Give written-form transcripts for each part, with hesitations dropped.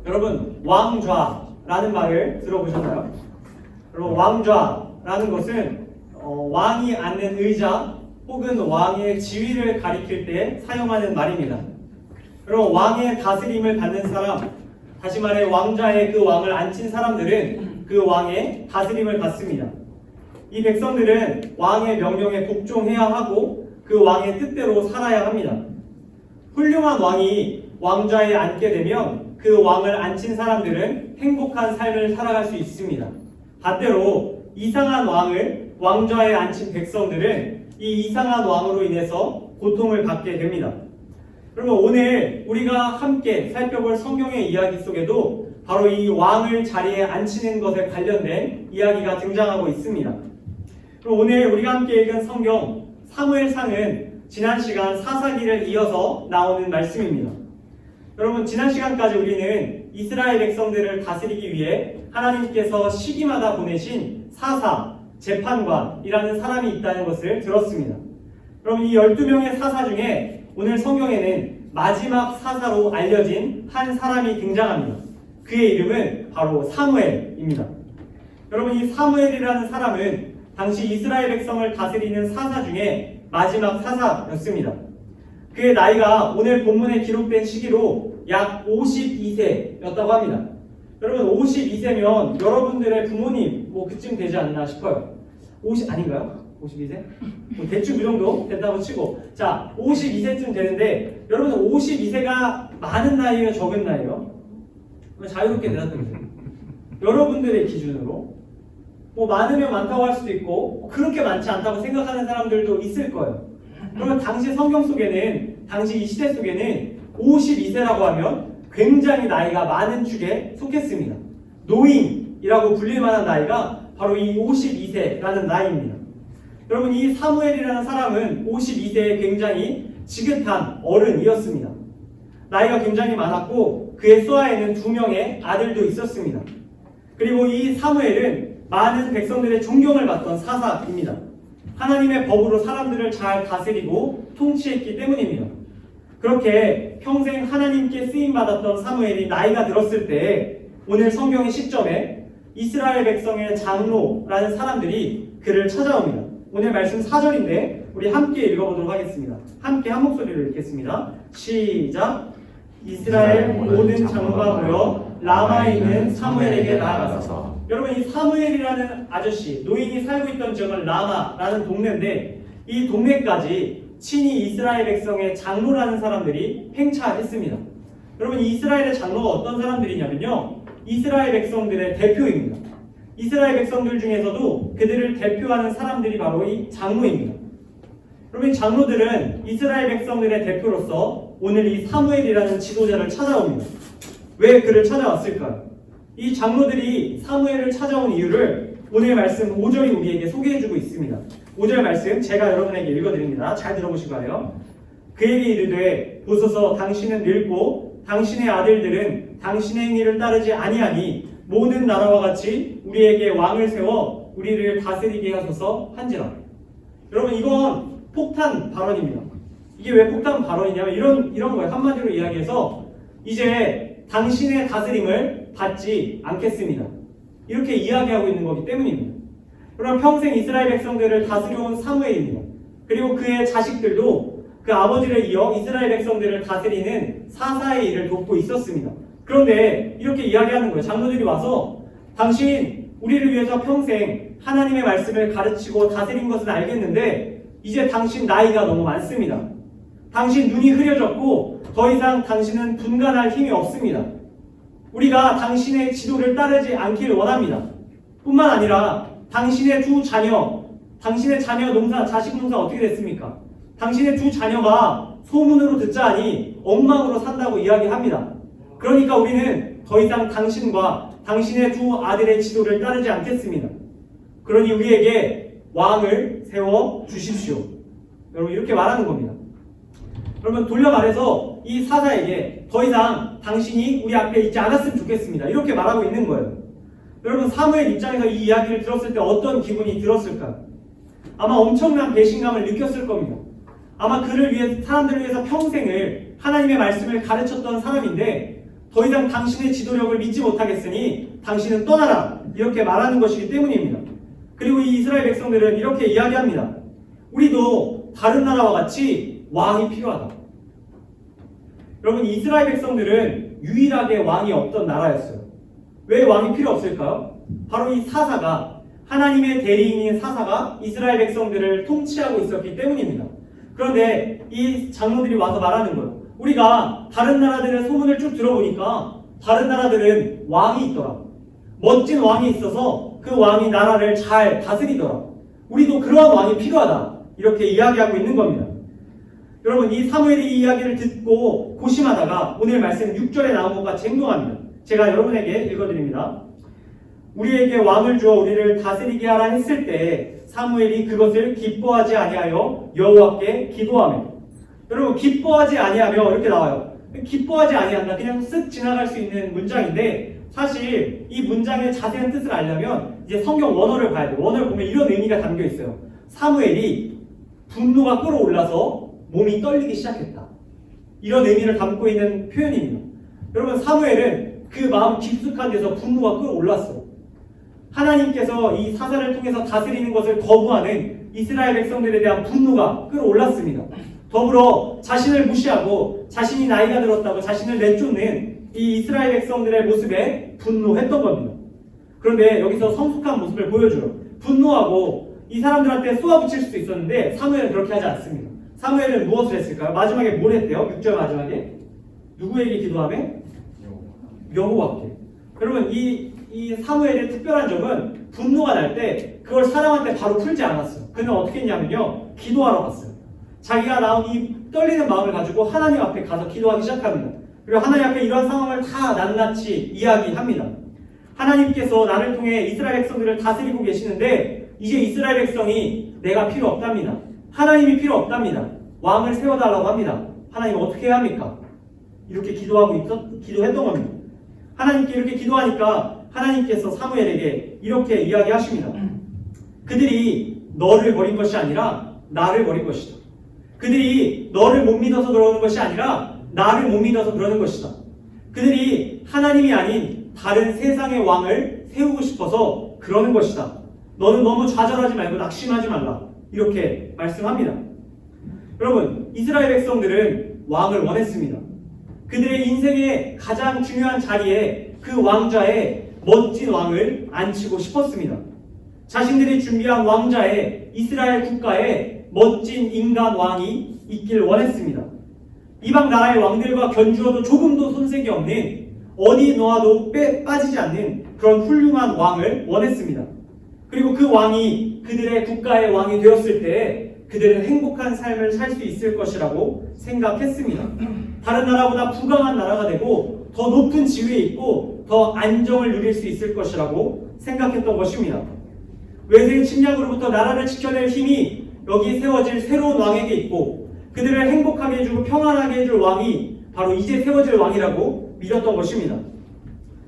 여러분, 왕좌라는 말을 들어보셨나요? 여러분, 왕좌라는 것은 왕이 앉는 의자 혹은 왕의 지위를 가리킬 때 사용하는 말입니다. 여러분, 왕의 다스림을 받는 사람, 다시 말해 왕좌에 그 왕을 앉힌 사람들은 그 왕의 다스림을 받습니다. 이 백성들은 왕의 명령에 복종해야 하고 그 왕의 뜻대로 살아야 합니다. 훌륭한 왕이 왕좌에 앉게 되면 그 왕을 앉힌 사람들은 행복한 삶을 살아갈 수 있습니다. 반대로 이상한 왕을 왕좌에 앉힌 백성들은 이 이상한 왕으로 인해서 고통을 받게 됩니다. 그러면 오늘 우리가 함께 살펴볼 성경의 이야기 속에도 바로 이 왕을 자리에 앉히는 것에 관련된 이야기가 등장하고 있습니다. 그럼 오늘 우리가 함께 읽은 성경 사무엘상은 지난 시간 사사기를 이어서 나오는 말씀입니다. 여러분, 지난 시간까지 우리는 이스라엘 백성들을 다스리기 위해 하나님께서 시기마다 보내신 사사, 재판관이라는 사람이 있다는 것을 들었습니다. 여러분, 이 12명의 사사 중에 오늘 성경에는 마지막 사사로 알려진 한 사람이 등장합니다. 그의 이름은 바로 사무엘입니다. 여러분, 이 사무엘이라는 사람은 당시 이스라엘 백성을 다스리는 사사 중에 마지막 사사였습니다. 그의 나이가 오늘 본문에 기록된 시기로 약 52세였다고 합니다. 여러분, 52세면 여러분들의 부모님 그쯤 되지 않나 싶어요. 50 아닌가요? 52세? 대충 그 정도 된다고 치고, 자, 52세쯤 되는데 여러분, 52세가 많은 나이예요, 적은 나이예요? 자유롭게 대답해주세요. 여러분들의 기준으로 많으면 많다고 할 수도 있고 그렇게 많지 않다고 생각하는 사람들도 있을 거예요. 그러면 당시 성경 속에는, 당시 이 시대 속에는 52세라고 하면 굉장히 나이가 많은 축에 속했습니다. 노인이라고 불릴 만한 나이가 바로 이 52세라는 나이입니다. 여러분, 이 사무엘이라는 사람은 52세에 굉장히 지긋한 어른이었습니다. 나이가 굉장히 많았고 그의 수하에는 2명의 아들도 있었습니다. 그리고 이 사무엘은 많은 백성들의 존경을 받던 사사입니다. 하나님의 법으로 사람들을 잘 다스리고 통치했기 때문입니다. 그렇게 평생 하나님께 쓰임받았던 사무엘이 나이가 들었을 때 오늘 성경의 시점에 이스라엘 백성의 장로라는 사람들이 그를 찾아옵니다. 오늘 말씀 4절인데 우리 함께 읽어보도록 하겠습니다. 함께 한 목소리로 읽겠습니다. 시작! 이스라엘 모든 장로가 모여 라마에 있는 사무엘에게 나아가서. 여러분, 이 사무엘이라는 아저씨, 노인이 살고 있던 지역은 라마라는 동네인데 이 동네까지 친히 이스라엘 백성의 장로라는 사람들이 행차했습니다. 여러분, 이 이스라엘의 장로가 어떤 사람들이냐면요, 이스라엘 백성들의 대표입니다. 이스라엘 백성들 중에서도 그들을 대표하는 사람들이 바로 이 장로입니다. 여러분, 이 장로들은 이스라엘 백성들의 대표로서 오늘 이 사무엘이라는 지도자를 찾아옵니다. 왜 그를 찾아왔을까요? 이 장로들이 사무엘을 찾아온 이유를 오늘 말씀 5절이 우리에게 소개해주고 있습니다. 5절 말씀 제가 여러분에게 읽어드립니다. 잘 들어보시기 바라요. 그에게 이르되 보소서, 당신은 늙고 당신의 아들들은 당신의 행위를 따르지 아니하니 모든 나라와 같이 우리에게 왕을 세워 우리를 다스리게 하소서 한지라. 여러분, 이건 폭탄 발언입니다. 이게 왜 폭탄 발언이냐면 이런 거예요. 한마디로 이야기해서 이제 당신의 다스림을 받지 않겠습니다. 이렇게 이야기하고 있는 거기 때문입니다. 그럼 평생 이스라엘 백성들을 다스려온 사무엘입니다. 그리고 그의 자식들도 그 아버지를 이어 이스라엘 백성들을 다스리는 사사의 일을 돕고 있었습니다. 그런데 이렇게 이야기하는 거예요. 장로들이 와서 당신 우리를 위해서 평생 하나님의 말씀을 가르치고 다스린 것은 알겠는데 이제 당신 나이가 너무 많습니다. 당신 눈이 흐려졌고 더 이상 당신은 분간할 힘이 없습니다. 우리가 당신의 지도를 따르지 않기를 원합니다. 뿐만 아니라 당신의 두 자녀, 당신의 자녀 농사, 자식 농사 어떻게 됐습니까? 당신의 두 자녀가 소문으로 듣자하니 엉망으로 산다고 이야기합니다. 그러니까 우리는 더 이상 당신과 당신의 두 아들의 지도를 따르지 않겠습니다. 그러니 우리에게 왕을 세워 주십시오. 여러분, 이렇게 말하는 겁니다. 그러면 돌려 말해서 이 사사에게 더 이상 당신이 우리 앞에 있지 않았으면 좋겠습니다. 이렇게 말하고 있는 거예요. 여러분, 사무엘 입장에서 이 이야기를 들었을 때 어떤 기분이 들었을까요? 아마 엄청난 배신감을 느꼈을 겁니다. 아마 그를 위해, 사람들을 위해서 평생을 하나님의 말씀을 가르쳤던 사람인데 더 이상 당신의 지도력을 믿지 못하겠으니 당신은 떠나라. 이렇게 말하는 것이기 때문입니다. 그리고 이 이스라엘 백성들은 이렇게 이야기합니다. 우리도 다른 나라와 같이 왕이 필요하다. 여러분, 이스라엘 백성들은 유일하게 왕이 없던 나라였어요. 왜 왕이 필요 없을까요? 바로 이 사사가, 하나님의 대리인인 사사가 이스라엘 백성들을 통치하고 있었기 때문입니다. 그런데 이 장로들이 와서 말하는 거예요. 우리가 다른 나라들의 소문을 쭉 들어보니까 다른 나라들은 왕이 있더라. 멋진 왕이 있어서 그 왕이 나라를 잘 다스리더라. 우리도 그러한 왕이 필요하다. 이렇게 이야기하고 있는 겁니다. 여러분, 이 사무엘이 이 이야기를 듣고 고심하다가 오늘 말씀 6절에 나온 것 같이 행동합니다. 제가 여러분에게 읽어드립니다. 우리에게 왕을 주어 우리를 다스리게 하라 했을 때 사무엘이 그것을 기뻐하지 아니하여 여호와께 기도하며. 여러분, 기뻐하지 아니하며 이렇게 나와요. 기뻐하지 아니한다. 그냥 쓱 지나갈 수 있는 문장인데 사실 이 문장의 자세한 뜻을 알려면 이제 성경 원어를 봐야 돼요. 원어를 보면 이런 의미가 담겨 있어요. 사무엘이 분노가 끌어올라서 몸이 떨리기 시작했다. 이런 의미를 담고 있는 표현입니다. 여러분, 사무엘은 그 마음 깊숙한 데서 분노가 끌어올랐어. 하나님께서 이 사사를 통해서 다스리는 것을 거부하는 이스라엘 백성들에 대한 분노가 끌어올랐습니다. 더불어 자신을 무시하고 자신이 나이가 들었다고 자신을 내쫓는 이 이스라엘 백성들의 모습에 분노했던 겁니다. 그런데 여기서 성숙한 모습을 보여줘요. 분노하고 이 사람들한테 쏘아붙일 수도 있었는데 사무엘은 그렇게 하지 않습니다. 사무엘은 무엇을 했을까요? 마지막에 뭘 했대요? 6절 마지막에 누구에게 기도하며? 여호와께. 여러분, 이 사무엘의 특별한 점은 분노가 날 때 그걸 사람한테 바로 풀지 않았어요. 그는 어떻게 했냐면요, 기도하러 갔어요. 자기가 나온 이 떨리는 마음을 가지고 하나님 앞에 가서 기도하기 시작합니다. 그리고 하나님 앞에 이러한 상황을 다 낱낱이 이야기합니다. 하나님께서 나를 통해 이스라엘 백성들을 다스리고 계시는데 이제 이스라엘 백성이 내가 필요 없답니다. 하나님이 필요 없답니다. 왕을 세워달라고 합니다. 하나님 어떻게 해야 합니까? 이렇게 기도했던 겁니다. 하나님께 이렇게 기도하니까 하나님께서 사무엘에게 이렇게 이야기하십니다. 그들이 너를 버린 것이 아니라 나를 버린 것이다. 그들이 너를 못 믿어서 그러는 것이 아니라 나를 못 믿어서 그러는 것이다. 그들이 하나님이 아닌 다른 세상의 왕을 세우고 싶어서 그러는 것이다. 너는 너무 좌절하지 말고 낙심하지 말라. 이렇게 말씀합니다. 여러분, 이스라엘 백성들은 왕을 원했습니다. 그들의 인생의 가장 중요한 자리에 그 왕좌에 멋진 왕을 앉히고 싶었습니다. 자신들이 준비한 왕좌에 이스라엘 국가에 멋진 인간 왕이 있길 원했습니다. 이방 나라의 왕들과 견주어도 조금도 손색이 없는 어디 놓아도 빠지지 않는 그런 훌륭한 왕을 원했습니다. 그리고 그 왕이 그들의 국가의 왕이 되었을 때 그들은 행복한 삶을 살 수 있을 것이라고 생각했습니다. 다른 나라보다 부강한 나라가 되고 더 높은 지위에 있고 더 안정을 누릴 수 있을 것이라고 생각했던 것입니다. 외세의 침략으로부터 나라를 지켜낼 힘이 여기 세워질 새로운 왕에게 있고 그들을 행복하게 해주고 평안하게 해줄 왕이 바로 이제 세워질 왕이라고 믿었던 것입니다.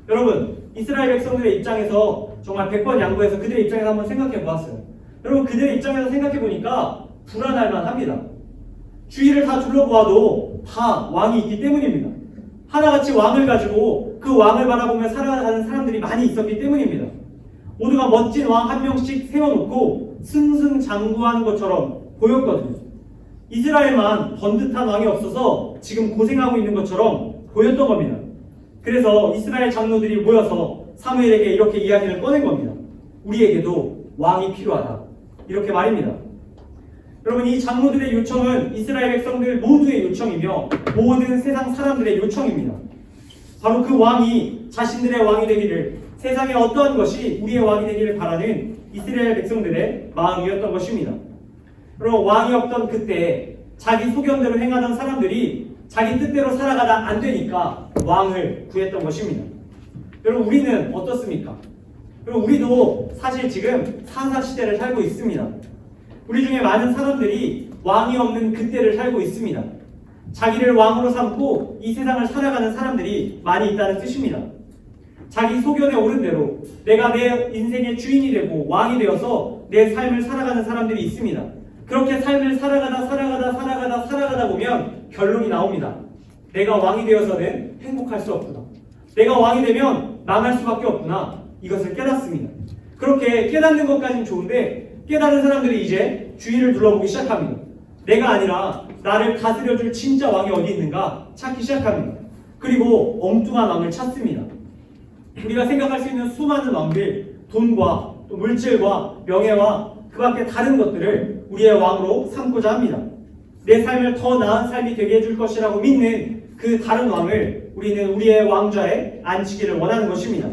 여러분, 이스라엘 백성들의 입장에서 정말 100번 양보해서 그들의 입장에서 한번 생각해 보았어요. 여러분, 그들의 입장에서 생각해 보니까 불안할 만합니다. 주위를 다 둘러보아도 다 왕이 있기 때문입니다. 하나같이 왕을 가지고 그 왕을 바라보며 살아가는 사람들이 많이 있었기 때문입니다. 모두가 멋진 왕 한 명씩 세워놓고 승승장구하는 것처럼 보였거든요. 이스라엘만 번듯한 왕이 없어서 지금 고생하고 있는 것처럼 보였던 겁니다. 그래서 이스라엘 장로들이 모여서 사무엘에게 이렇게 이야기를 꺼낸 겁니다. 우리에게도 왕이 필요하다. 이렇게 말입니다. 여러분, 이 장로들의 요청은 이스라엘 백성들 모두의 요청이며 모든 세상 사람들의 요청입니다. 바로 그 왕이 자신들의 왕이 되기를, 세상의 어떠한 것이 우리의 왕이 되기를 바라는 이스라엘 백성들의 마음이었던 것입니다. 여러분, 왕이 없던 그때 자기 소견대로 행하던 사람들이 자기 뜻대로 살아가다 안 되니까 왕을 구했던 것입니다. 여러분, 우리는 어떻습니까? 여러분, 우리도 사실 지금 사사시대를 살고 있습니다. 우리 중에 많은 사람들이 왕이 없는 그때를 살고 있습니다. 자기를 왕으로 삼고 이 세상을 살아가는 사람들이 많이 있다는 뜻입니다. 자기 소견에 오른 대로 내가 내 인생의 주인이 되고 왕이 되어서 내 삶을 살아가는 사람들이 있습니다. 그렇게 삶을 살아가다 보면 결론이 나옵니다. 내가 왕이 되어서는 행복할 수 없구나. 내가 왕이 되면 망할 수밖에 없구나. 이것을 깨닫습니다. 그렇게 깨닫는 것까지는 좋은데 깨달은 사람들이 이제 주위를 둘러보기 시작합니다. 내가 아니라 나를 다스려줄 진짜 왕이 어디 있는가 찾기 시작합니다. 그리고 엉뚱한 왕을 찾습니다. 우리가 생각할 수 있는 수많은 왕들, 돈과 또 물질과 명예와 그 밖에 다른 것들을 우리의 왕으로 삼고자 합니다. 내 삶을 더 나은 삶이 되게 해줄 것이라고 믿는 그 다른 왕을 우리는 우리의 왕좌에 앉히기를 원하는 것입니다.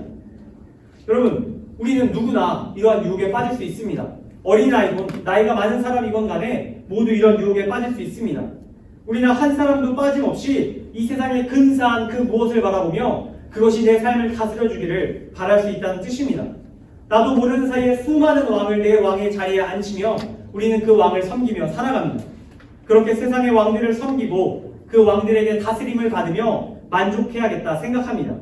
여러분, 우리는 누구나 이러한 유혹에 빠질 수 있습니다. 어린아이건 나이가 많은 사람이건 간에 모두 이런 유혹에 빠질 수 있습니다. 우리는 한 사람도 빠짐없이 이 세상의 근사한 그 무엇을 바라보며 그것이 내 삶을 다스려주기를 바랄 수 있다는 뜻입니다. 나도 모르는 사이에 수많은 왕을 내 왕의 자리에 앉히며 우리는 그 왕을 섬기며 살아갑니다. 그렇게 세상의 왕들을 섬기고 그 왕들에게 다스림을 받으며 만족해야겠다 생각합니다.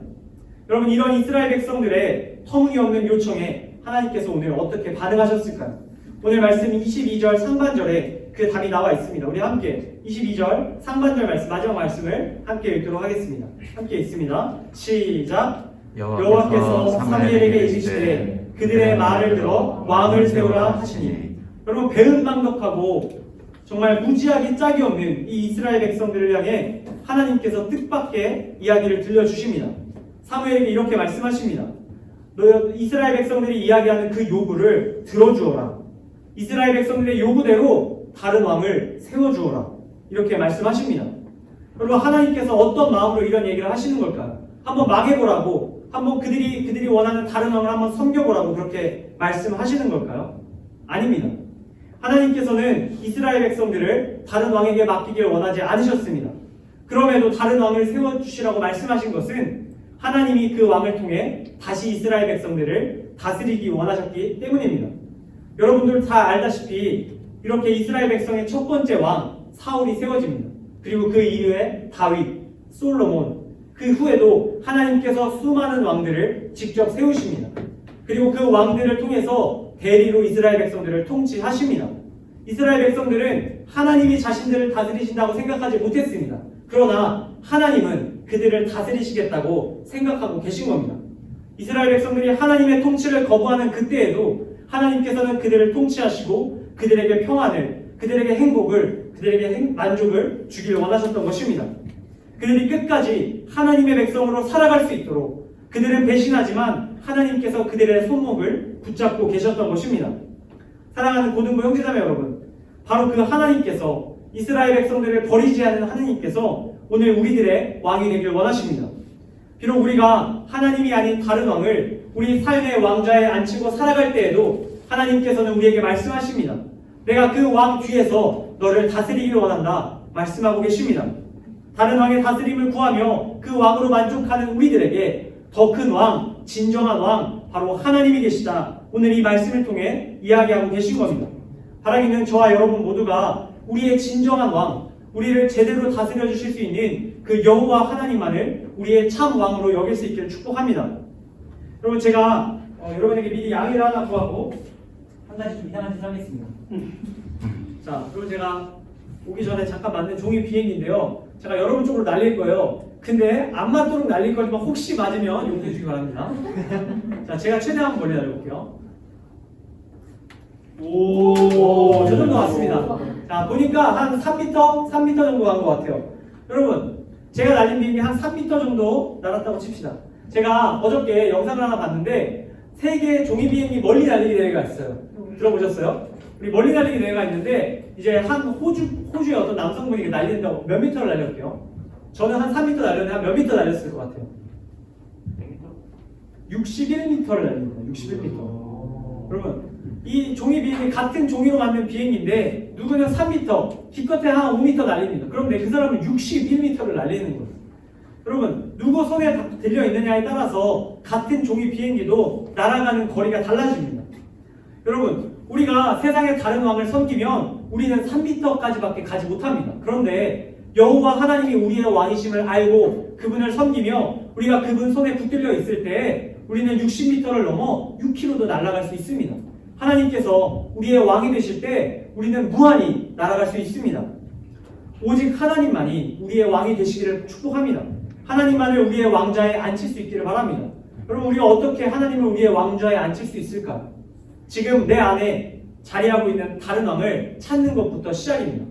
여러분, 이런 이스라엘 백성들의 터무니없는 요청에 하나님께서 오늘 어떻게 반응하셨을까요? 오늘 말씀 22절 상반절에 그 답이 나와 있습니다. 우리 함께 22절 상반절 말씀, 마지막 말씀을 함께 읽도록 하겠습니다. 함께 읽습니다. 시작. 여호와께서 사무엘에게 이르시되 그들의 말을 들어 왕을 세우라 하시니. 여러분, 배은망덕하고 정말 무지하기 짝이 없는 이 이스라엘 백성들을 향해 하나님께서 뜻밖의 이야기를 들려주십니다. 사무엘에게 이렇게 말씀하십니다. 너 이스라엘 백성들이 이야기하는 그 요구를 들어주어라. 이스라엘 백성들의 요구대로 다른 왕을 세워주어라. 이렇게 말씀하십니다. 여러분, 하나님께서 어떤 마음으로 이런 얘기를 하시는 걸까요? 한번 망해보라고, 한번 그들이 원하는 다른 왕을 한번 섬겨보라고 그렇게 말씀하시는 걸까요? 아닙니다. 하나님께서는 이스라엘 백성들을 다른 왕에게 맡기길 원하지 않으셨습니다. 그럼에도 다른 왕을 세워주시라고 말씀하신 것은 하나님이 그 왕을 통해 다시 이스라엘 백성들을 다스리기 원하셨기 때문입니다. 여러분들 다 알다시피 이렇게 이스라엘 백성의 첫 번째 왕 사울이 세워집니다. 그리고 그 이후에 다윗, 솔로몬, 그 후에도 하나님께서 수많은 왕들을 직접 세우십니다. 그리고 그 왕들을 통해서 대리로 이스라엘 백성들을 통치하십니다. 이스라엘 백성들은 하나님이 자신들을 다스리신다고 생각하지 못했습니다. 그러나 하나님은 그들을 다스리시겠다고 생각하고 계신 겁니다. 이스라엘 백성들이 하나님의 통치를 거부하는 그때에도 하나님께서는 그들을 통치하시고 그들에게 평안을, 그들에게 행복을, 그들에게 만족을 주길 원하셨던 것입니다. 그들이 끝까지 하나님의 백성으로 살아갈 수 있도록 그들은 배신하지만 하나님께서 그들의 손목을 붙잡고 계셨던 것입니다. 사랑하는 고등부 형제자매 여러분, 바로 그 하나님께서 이스라엘 백성들을 버리지 않은 하나님께서 오늘 우리들의 왕이 되길 원하십니다. 비록 우리가 하나님이 아닌 다른 왕을 우리 삶의 왕좌에 앉히고 살아갈 때에도 하나님께서는 우리에게 말씀하십니다. 내가 그 왕 뒤에서 너를 다스리기를 원한다 말씀하고 계십니다. 다른 왕의 다스림을 구하며 그 왕으로 만족하는 우리들에게 더 큰 왕, 진정한 왕, 바로 하나님이 계시다. 오늘 이 말씀을 통해 이야기하고 계신 겁니다. 바라기는 저와 여러분 모두가 우리의 진정한 왕, 우리를 제대로 다스려 주실 수 있는 그 여호와 하나님만을 우리의 참 왕으로 여길 수 있기를 축복합니다. 여러분, 제가 여러분에게 미리 양해를 하나 구하고 한 가지 좀 이상한 짓을 하겠습니다. 자, 그리고 제가 오기 전에 잠깐 만든 종이 비행기인데요. 제가 여러분 쪽으로 날릴 거예요. 근데 안 맞도록 날릴 거지만 혹시 맞으면 용서해 주기 바랍니다. 자, 제가 최대한 멀리 날려볼게요. 오, 저 정도 왔습니다. 자, 보니까 한 3m 정도 간 것 같아요. 여러분, 제가 날린 비행기 한 3m 정도 날았다고 칩시다. 제가 어저께 영상을 하나 봤는데 세계 종이 비행기 멀리 날리기 대회가 있어요. 들어보셨어요? 우리 멀리 날리기 대회가 있는데 이제 한 호주의 어떤 남성분이 날린다고 몇 미터를 날렸게요? 저는 한 3m 날렸는데 한 몇 미터 날렸을 것 같아요? 61m를 날립니다. 61m. 여러분, 이 종이 비행기 같은 종이로 만든 비행기인데 누구는 3m, 기껏해 한 5m 날립니다. 그런데 그 사람은 61m를 날리는 거예요. 여러분, 누구 손에 들려 있느냐에 따라서 같은 종이 비행기도 날아가는 거리가 달라집니다. 여러분, 우리가 세상의 다른 왕을 섬기면 우리는 3m까지밖에 가지 못합니다. 그런데 여호와 하나님이 우리의 왕이심을 알고 그분을 섬기며 우리가 그분 손에 붙들려 있을 때 우리는 60m를 넘어 6km도 날아갈 수 있습니다. 하나님께서 우리의 왕이 되실 때 우리는 무한히 날아갈 수 있습니다. 오직 하나님만이 우리의 왕이 되시기를 축복합니다. 하나님만을 우리의 왕좌에 앉힐 수 있기를 바랍니다. 그럼 우리가 어떻게 하나님을 우리의 왕좌에 앉힐 수 있을까요? 지금 내 안에 자리하고 있는 다른 왕을 찾는 것부터 시작입니다.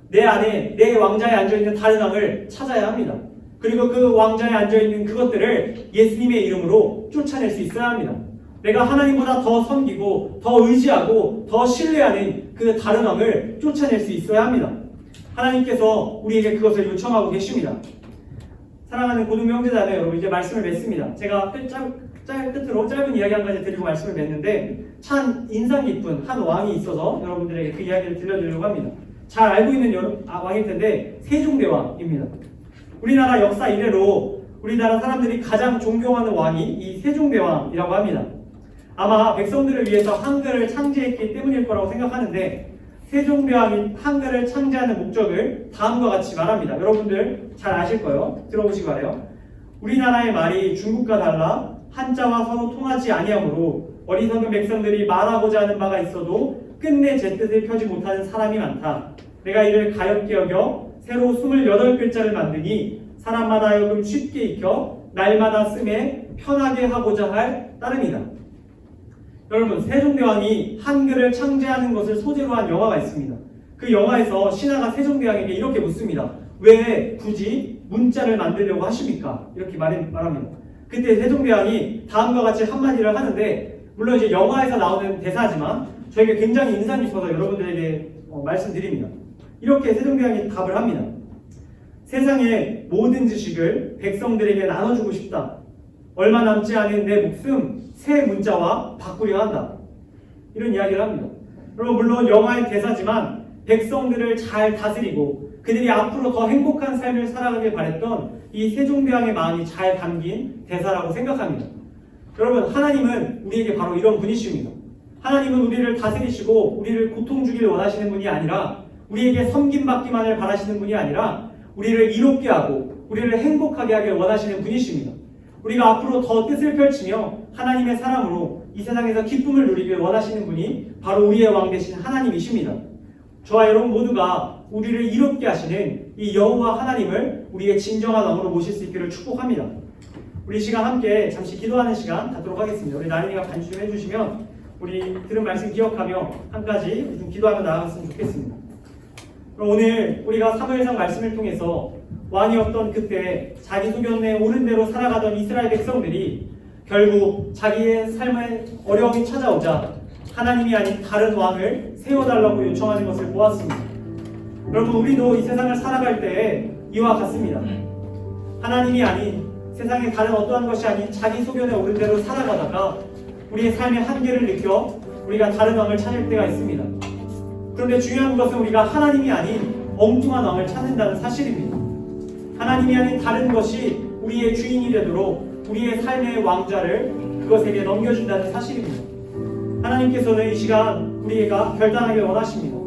내 안에 내 왕좌에 앉아있는 다른 왕을 찾아야 합니다. 그리고 그 왕좌에 앉아있는 그것들을 예수님의 이름으로 쫓아낼 수 있어야 합니다. 내가 하나님보다 더 섬기고 더 의지하고 더 신뢰하는 그 다른 왕을 쫓아낼 수 있어야 합니다. 하나님께서 우리에게 그것을 요청하고 계십니다. 사랑하는 고등부 형제자매 여러분, 이제 말씀을 맺습니다. 제가 끝으로 짧은 이야기 한 가지 드리고 말씀을 맺는데, 참 인상 깊은 한 왕이 있어서 여러분들에게 그 이야기를 들려드리려고 합니다. 잘 알고 있는 왕일 텐데 세종대왕입니다. 우리나라 역사 이래로 우리나라 사람들이 가장 존경하는 왕이 이 세종대왕이라고 합니다. 아마 백성들을 위해서 한글을 창제했기 때문일 거라고 생각하는데, 세종대왕이 한글을 창제하는 목적을 다음과 같이 말합니다. 여러분들 잘 아실 거예요. 들어보시기 바래요. 우리나라의 말이 중국과 달라 한자와 서로 통하지 아니하므로 어리석은 백성들이 말하고자 하는 바가 있어도 끝내 제 뜻을 펴지 못하는 사람이 많다. 내가 이를 가엾게 여겨 새로 28글자를 만드니 사람마다 하여금 쉽게 익혀 날마다 쓰매 편하게 하고자 할 따름이다. 여러분, 세종대왕이 한글을 창제하는 것을 소재로 한 영화가 있습니다. 그 영화에서 신하가 세종대왕에게 이렇게 묻습니다. 왜 굳이 문자를 만들려고 하십니까? 이렇게 말합니다. 그때 세종대왕이 다음과 같이 한마디를 하는데, 물론 이제 영화에서 나오는 대사지만 저에게 굉장히 인상 깊어서 여러분들에게 말씀드립니다. 이렇게 세종대왕이 답을 합니다. 세상의 모든 지식을 백성들에게 나눠주고 싶다. 얼마 남지 않은 내 목숨 새 문자와 바꾸려 한다. 이런 이야기를 합니다. 여러분, 물론 영화의 대사지만 백성들을 잘 다스리고 그들이 앞으로 더 행복한 삶을 살아가길 바랬던 이 세종대왕의 마음이 잘 담긴 대사라고 생각합니다. 여러분, 하나님은 우리에게 바로 이런 분이십니다. 하나님은 우리를 다스리시고 우리를 고통 주기를 원하시는 분이 아니라, 우리에게 섬김받기만을 바라시는 분이 아니라 우리를 이롭게 하고 우리를 행복하게 하길 원하시는 분이십니다. 우리가 앞으로 더 뜻을 펼치며 하나님의 사랑으로 이 세상에서 기쁨을 누리길 원하시는 분이 바로 우리의 왕 되신 하나님이십니다. 저와 여러분 모두가 우리를 이롭게 하시는 이 여호와 하나님을 우리의 진정한 왕으로 모실 수 있기를 축복합니다. 우리 시간 함께 잠시 기도하는 시간 갖도록 하겠습니다. 우리 나린이가 반주 좀 해주시면 우리 들은 말씀 기억하며 한 가지 좀 기도하며 나아갔으면 좋겠습니다. 그럼 오늘 우리가 사무엘상 말씀을 통해서 왕이 없던 그때 자기 소견에 옳은 대로 살아가던 이스라엘 백성들이 결국 자기의 삶에 어려움이 찾아오자 하나님이 아닌 다른 왕을 세워달라고 요청하는 것을 보았습니다. 여러분, 우리도 이 세상을 살아갈 때 이와 같습니다. 하나님이 아닌 세상의 다른 어떠한 것이 아닌 자기 소견에 옳은 대로 살아가다가 우리의 삶의 한계를 느껴 우리가 다른 왕을 찾을 때가 있습니다. 그런데 중요한 것은 우리가 하나님이 아닌 엉뚱한 왕을 찾는다는 사실입니다. 하나님이 아닌 다른 것이 우리의 주인이 되도록 우리의 삶의 왕좌를 그것에게 넘겨준다는 사실입니다. 하나님께서는 이 시간 우리가 결단하길 원하십니다.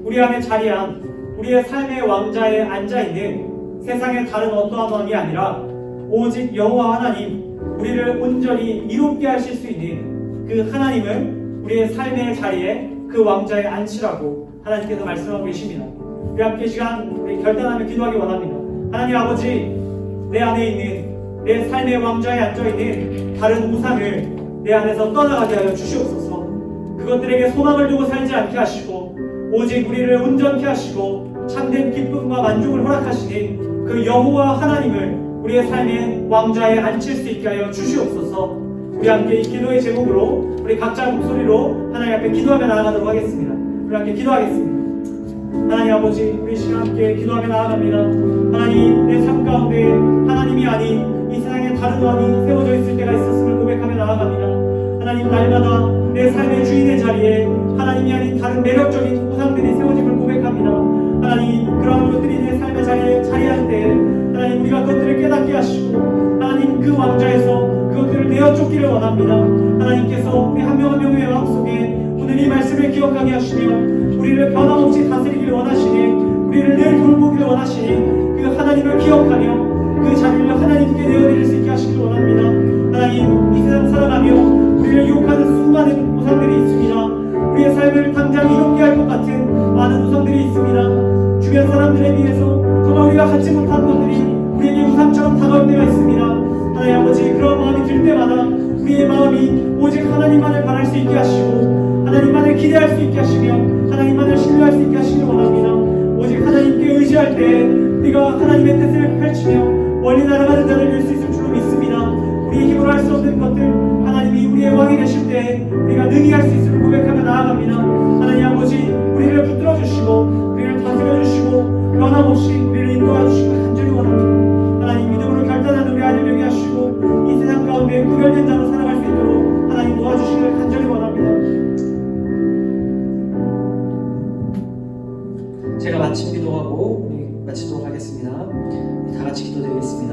우리 안에 자리한 우리의 삶의 왕좌에 앉아있는 세상의 다른 어떠한 왕이 아니라 오직 여호와 하나님, 우리를 온전히 이롭게 하실 수 있는 그 하나님을 우리의 삶의 자리에 그 왕좌에 앉히라고 하나님께서 말씀하고 계십니다. 우리 함께 시간 우리 결단하며 기도하기 원합니다. 하나님 아버지, 내 안에 있는 내 삶의 왕좌에 앉아있는 다른 우상을 내 안에서 떠나가게 하여 주시옵소서. 그것들에게 소망을 두고 살지 않게 하시고 오직 우리를 온전케 하시고 참된 기쁨과 만족을 허락하시는 그 여호와 하나님을 우리의 삶의 왕좌에 앉힐 수 있게 하여 주시옵소서. 우리 함께 이 기도의 제목으로 우리 각자 목소리로 하나님 앞에 기도하며 나아가도록 하겠습니다. 우리 함께 기도하겠습니다. 하나님 아버지, 우리 시간 함께 기도하며 나아갑니다. 하나님, 내 삶 가운데 하나님이 아닌 이 세상에 다른 왕이 세워져 있을 때가 있었음을 고백하며 나아갑니다. 하나님, 날마다 내 삶의 주인의 자리에 하나님이 아닌 다른 매력적인 우상들이 세워짐을 고백합니다. 하나님, 그러한 것들이 내 삶의 자리에 자리할 때 하나님, 우리가 그것들을 깨닫게 하시고 하나님, 그 왕좌에서 그것들을 내어 쫓기를 원합니다. 하나님께서 우리 한 명 한 명의 마음속에 오늘 이 말씀을 기억하게 하시며 우리를 변함없이 다스리기를 원하시니, 우리를 늘 돌보기를 원하시니 그 하나님을 기억하며 그 자리를 하나님께 내어드릴 수 있게 하시길 원합니다. 하나님, 이 세상 살아가며 우리를 유혹하는 수많은 우상들이 있습니다. 우리의 삶을 당장 이롭게 할 것 같은 많은 우상들이 있습니다. 주변 사람들에 비해서 정말 우리가 갖지 못한 것들이 우리에게 우상처럼 다가올 오직 하나님만을 바랄 수 있게 하시고 하나님만을 기대할 수 있게 하시며 하나님만을 신뢰할 수 있게 하시길 원합니다. 오직 하나님께 의지할 때 우리가 하나님의 뜻을 펼치며 멀리 날아가는 자를 이룰 수 있을 줄로 믿습니다. 우리의 힘으로 할 수 없는 것들 하나님이 우리의 왕이 되실 때 우리가 능히 할 수 있음을 고백하며 나아갑니다. 하나님 아버지 우리를 붙들어 주시고 우리를 다스려 주시고 변함없이 우리를 인도해 주시고 간절히 원합니다. 하나님 믿음으로 결단하는 우리 아들 되게 하시고 이 세상 가운데 구별된 자로 살아갈 수 있도록 하나님 도와주시기를 간절히 원합니다. 제가 마침 기도하고 우리 마치도록 하겠습니다. 다 같이 기도드리겠습니다.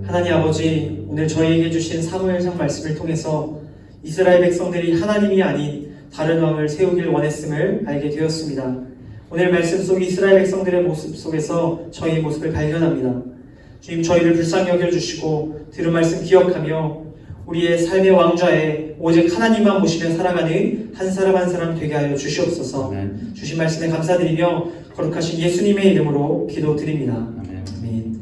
하나님 아버지, 오늘 저희에게 주신 사무엘상 말씀을 통해서 이스라엘 백성들이 하나님이 아닌 다른 왕을 세우길 원했음을 알게 되었습니다. 오늘 말씀 속 이스라엘 백성들의 모습 속에서 저희의 모습을 발견합니다. 주님, 저희를 불쌍히 여겨주시고 들은 말씀 기억하며 우리의 삶의 왕좌에 오직 하나님만 보시며 살아가는 한 사람 한 사람 되게 하여 주시옵소서. 주신 말씀에 감사드리며 거룩하신 예수님의 이름으로 기도드립니다. 아멘.